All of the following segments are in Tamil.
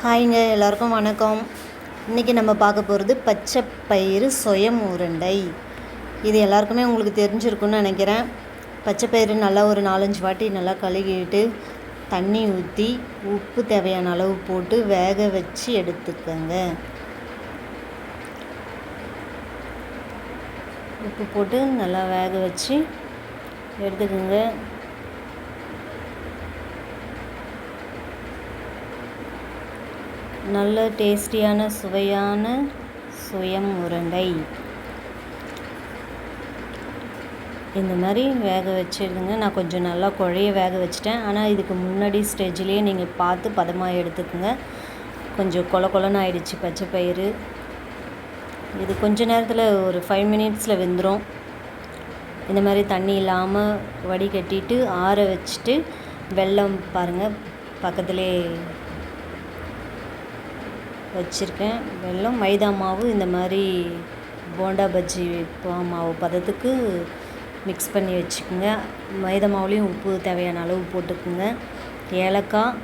ஹாய்ங்க, எல்லாருக்கும் வணக்கம். இன்றைக்கி நம்ம பார்க்க போகிறது பச்சை பயிறு சுயம் உருண்டை. இது எல்லாருக்குமே உங்களுக்கு தெரிஞ்சிருக்குன்னு நினைக்கிறேன். பச்சை பயிறு நல்லா ஒரு 4-5 வாட்டி நல்லா கழுவிட்டு தண்ணி ஊற்றி உப்பு தேவையான அளவு போட்டு வேக வச்சு எடுத்துக்கோங்க. உப்பு போட்டு நல்லா வேக வச்சு எடுத்துக்கோங்க. நல்ல டேஸ்டியான சுவையான சுயம் உருண்டை இந்த மாதிரி வேக வச்சுடுங்க. நான் கொஞ்சம் நல்லா குழைய வேக வச்சிட்டேன். ஆனால் இதுக்கு முன்னாடி ஸ்டேஜ்லேயே நீங்கள் பார்த்து பதமாக எடுத்துக்கோங்க. கொஞ்சம் கொலன்னு ஆயிடுச்சு பச்சை பயிறு. இது கொஞ்ச நேரத்தில் ஒரு 5 மினிட்ஸில் வெந்துடும். இந்த மாதிரி தண்ணி இல்லாமல் வடிகட்டிட்டு ஆற வச்சுட்டு வெல்லம் பாருங்கள் பக்கத்துலேயே வச்சுருக்கேன். வெல்லம், மைதா மாவு இந்த மாதிரி போண்டா பஜ்ஜி மாவு பதத்துக்கு மிக்ஸ் பண்ணி வச்சுக்கோங்க. மைதா மாவுலேயும் உப்பு தேவையான அளவு போட்டுக்குங்க. ஏலக்காய்,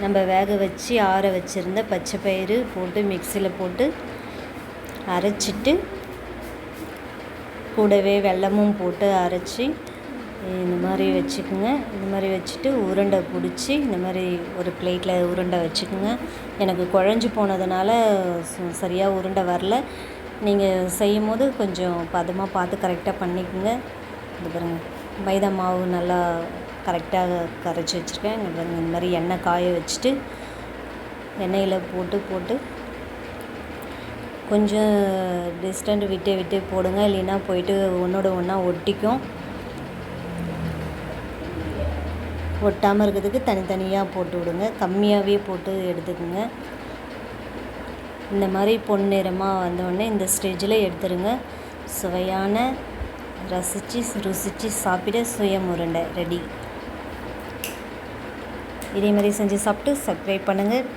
நம்ம வேக வச்சு ஆற வச்சுருந்த பச்சை பயிறு போட்டு மிக்சியில் போட்டு அரைச்சிட்டு கூடவே வெல்லமும் போட்டு அரைச்சி இந்த மாதிரி வச்சுக்கோங்க. இந்த மாதிரி வச்சுட்டு உருண்டை பிடிச்சி இந்த மாதிரி ஒரு பிளேட்டில் உருண்டை வச்சுக்கோங்க. எனக்கு குழஞ்சி போனதுனால சரியாக உருண்டை வரல. நீங்கள் செய்யும் போது கொஞ்சம் பதமாக பார்த்து கரெக்டாக பண்ணிக்கோங்க. இது பாருங்கள், மைதா மாவு நல்லா கரெக்டாக கரைச்சி வச்சுருக்கேன். இங்கே பாருங்கள், இந்த மாதிரி எண்ணெய் காய வச்சுட்டு எண்ணெயில் போட்டு கொஞ்சம் டிஸ்டன்ட் விட்டே போடுங்க. இல்லைன்னா போயிட்டு ஒன்றோட ஒன்றா ஒட்டிக்கும். ஒட்டாமல் இருக்கிறதுக்கு தனித்தனியாக போட்டு விடுங்க. கம்மியாகவே போட்டு எடுத்துக்கோங்க. இந்த மாதிரி பொன்னிறமாக வந்தோடனே இந்த ஸ்டேஜில் எடுத்துருங்க. சுவையான ருசித்து சாப்பிட சுயம் உருண்டை ரெடி. இதே மாதிரி செஞ்சு சாப்பிட்டு சப்ஸ்கிரைப் பண்ணுங்கள்.